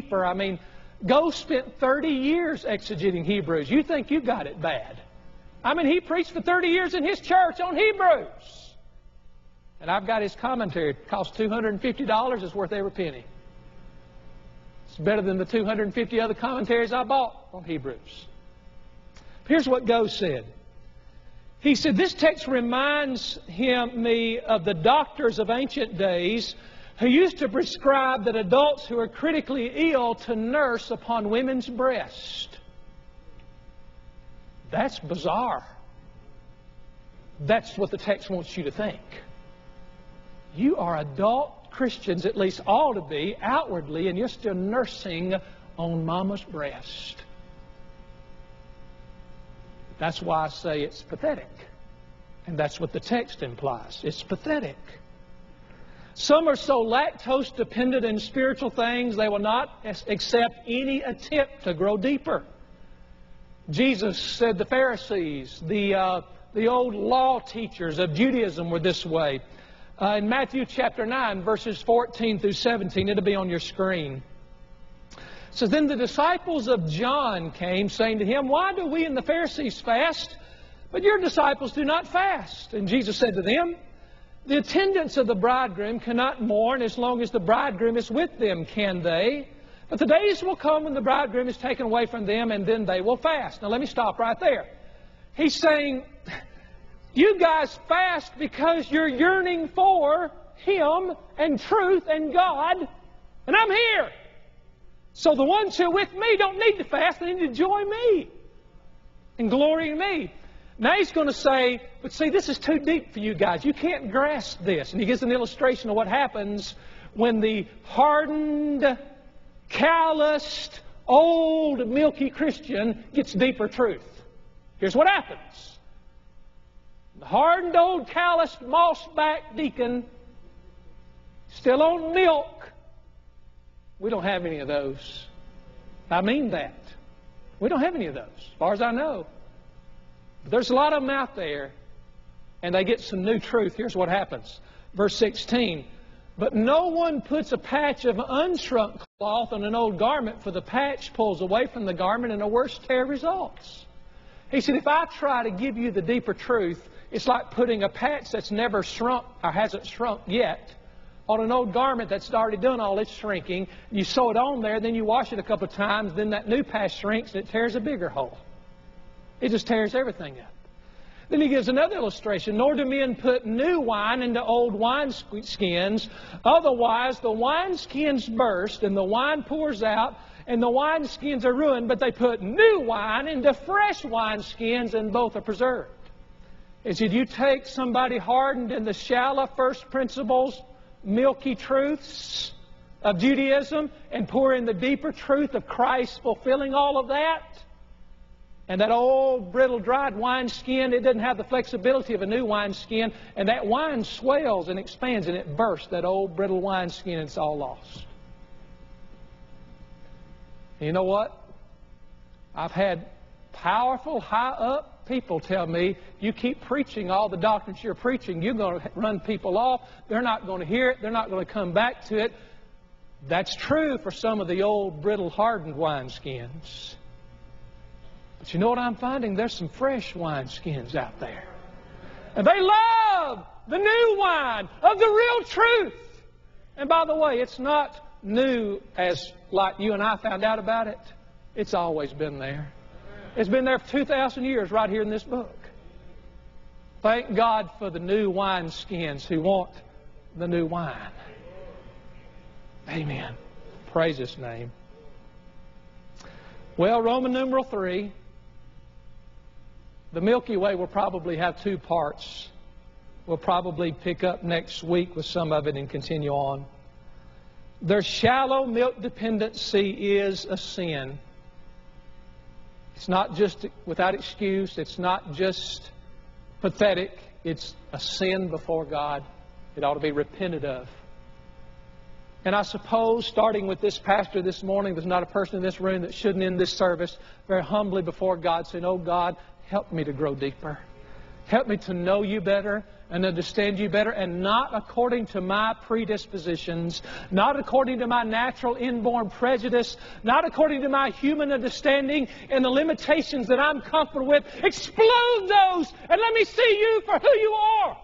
deeper. I mean, Go spent 30 years exegeting Hebrews. You think you got it bad. I mean, he preached for 30 years in his church on Hebrews. And I've got his commentary. It costs $250. It's worth every penny. It's better than the 250 other commentaries I bought on Hebrews. Here's what Go said. He said, this text reminds me of the doctors of ancient days who used to prescribe that adults who are critically ill to nurse upon women's breasts. That's bizarre. That's what the text wants you to think. You are adult Christians, at least ought to be, outwardly, and you're still nursing on mama's breast. That's why I say it's pathetic. And that's what the text implies. It's pathetic. Some are so lactose dependent in spiritual things they will not accept any attempt to grow deeper. Jesus said the Pharisees, the old law teachers of Judaism were this way. In Matthew chapter 9, verses 14 through 17, it'll be on your screen. It says, then the disciples of John came, saying to him, why do we and the Pharisees fast, but your disciples do not fast? And Jesus said to them, the attendants of the bridegroom cannot mourn as long as the bridegroom is with them, can they? But the days will come when the bridegroom is taken away from them, and then they will fast. Now let me stop right there. He's saying, you guys fast because you're yearning for Him and truth and God, and I'm here. So the ones who are with me don't need to fast, they need to join me and glory in me. Now he's going to say, but see, this is too deep for you guys. You can't grasp this. And he gives an illustration of what happens when the hardened, calloused, old, milky Christian gets deeper truth. Here's what happens. The hardened, old, calloused, moss-backed deacon, still on milk. We don't have any of those. I mean that. We don't have any of those, as far as I know. But there's a lot of them out there, and they get some new truth. Here's what happens. Verse 16. But no one puts a patch of unshrunk cloth on an old garment, for the patch pulls away from the garment, and a worse tear results. He said, if I try to give you the deeper truth, it's like putting a patch that's never shrunk or hasn't shrunk yet on an old garment that's already done all its shrinking. You sew it on there, then you wash it a couple of times, then that new patch shrinks and it tears a bigger hole. It just tears everything up. Then he gives another illustration. Nor do men put new wine into old wineskins. Otherwise, the wineskins burst and the wine pours out and the wineskins are ruined. But they put new wine into fresh wineskins and both are preserved. He said, you take somebody hardened in the shallow first principles, milky truths of Judaism and pour in the deeper truth of Christ fulfilling all of that. And that old, brittle, dried wineskin, it doesn't have the flexibility of a new wineskin. And that wine swells and expands and it bursts, that old, brittle wineskin, and it's all lost. And you know what? I've had powerful, high-up people tell me, you keep preaching all the doctrines you're preaching, you're going to run people off. They're not going to hear it. They're not going to come back to it. That's true for some of the old, brittle, hardened wineskins. But you know what I'm finding? There's some fresh wineskins out there. And they love the new wine of the real truth. And by the way, it's not new as like you and I found out about it. It's always been there. It's been there for 2,000 years right here in this book. Thank God for the new wineskins who want the new wine. Amen. Praise His name. Well, Roman numeral 3. The Milky Way will probably have 2 parts. We'll probably pick up next week with some of it and continue on. Their shallow milk dependency is a sin. It's not just without excuse. It's not just pathetic. It's a sin before God. It ought to be repented of. And I suppose, starting with this pastor this morning, there's not a person in this room that shouldn't end this service very humbly before God saying, oh God, help me to grow deeper. Help me to know you better and understand you better, and not according to my predispositions, not according to my natural inborn prejudice, not according to my human understanding and the limitations that I'm comfortable with. Explode those and let me see you for who you are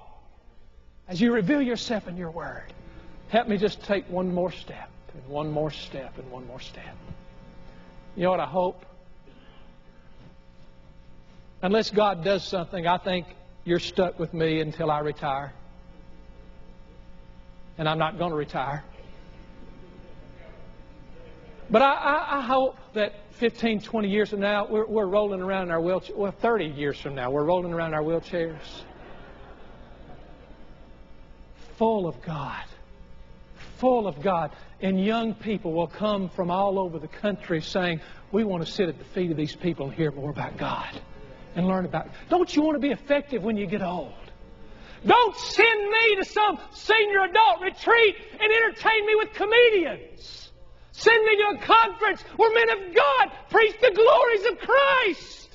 as you reveal yourself in your Word. Help me just take one more step, and one more step, and one more step. You know what I hope? Unless God does something, I think you're stuck with me until I retire. And I'm not going to retire. But I hope that 15, 20 years from now, we're rolling around in our wheelchairs. Well, 30 years from now, we're rolling around in our wheelchairs. Full of God. Full of God. And young people will come from all over the country saying, we want to sit at the feet of these people and hear more about God. And learn about it. Don't you want to be effective when you get old? Don't send me to some senior adult retreat and entertain me with comedians. Send me to a conference where men of God preach the glories of Christ.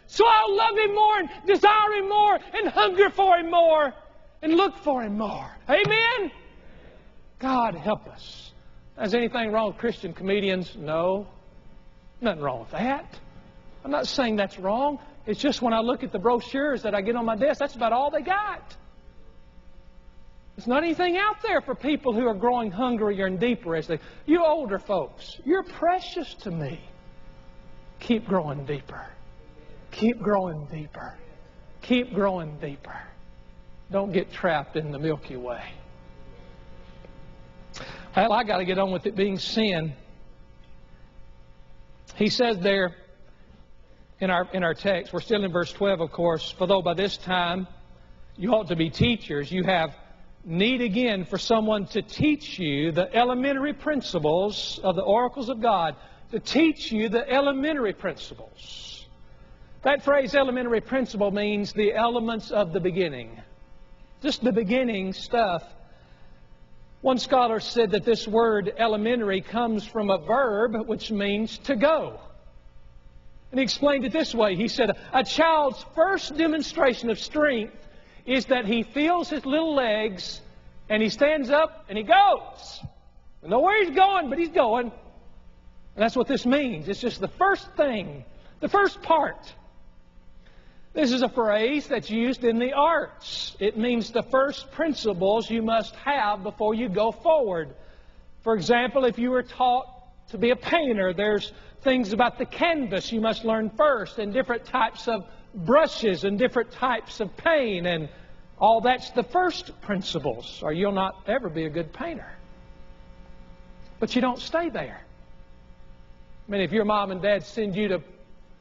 So I'll love Him more and desire Him more and hunger for Him more and look for Him more. Amen? God help us. Is anything wrong with Christian comedians? No. Nothing wrong with that. I'm not saying that's wrong. It's just when I look at the brochures that I get on my desk, that's about all they got. There's not anything out there for people who are growing hungrier and deeper as they... You older folks, you're precious to me. Keep growing deeper. Keep growing deeper. Keep growing deeper. Don't get trapped in the Milky Way. Well, I got to get on with it being sin. He says there, in our text, we're still in verse 12, of course, for though by this time you ought to be teachers, you have need again for someone to teach you the elementary principles of the oracles of God, to teach you the elementary principles. That phrase, elementary principle, means the elements of the beginning. Just the beginning stuff. One scholar said that this word elementary comes from a verb which means to go. And he explained it this way. He said, a child's first demonstration of strength is that he feels his little legs and he stands up and he goes. I don't know where he's going, but he's going. And that's what this means. It's just the first thing, the first part. This is a phrase that's used in the arts. It means the first principles you must have before you go forward. For example, if you were taught to be a painter, there's things about the canvas you must learn first, and different types of brushes and different types of paint, and all that's the first principles, or you'll not ever be a good painter. But you don't stay there. I mean, if your mom and dad send you to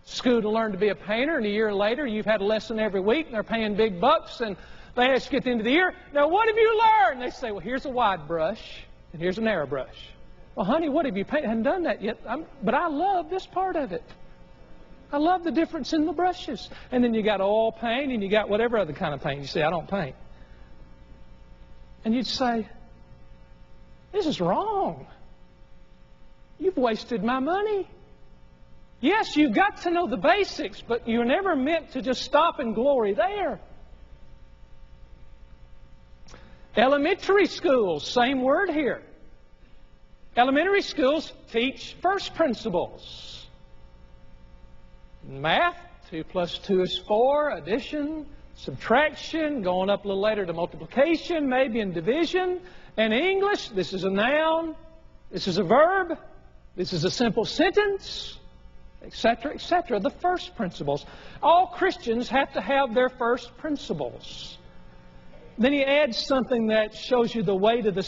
school to learn to be a painter, and a year later you've had a lesson every week, and they're paying big bucks, and they ask you at the end of the year, now what have you learned? They say, well, here's a wide brush, and here's a narrow brush. Well, honey, what have you painted? I haven't done that yet, but I love this part of it. I love the difference in the brushes. And then you got oil paint, and you got whatever other kind of paint. You say, I don't paint. And you'd say, this is wrong. You've wasted my money. Yes, you've got to know the basics, but you're never meant to just stop in glory there. Elementary schools, same word here. Elementary schools teach first principles. Math, 2 plus 2 is 4, addition, subtraction, going up a little later to multiplication, maybe in division. And English, this is a noun, this is a verb, this is a simple sentence, etc., etc. The first principles. All Christians have to have their first principles. Then he adds something that shows you the way to the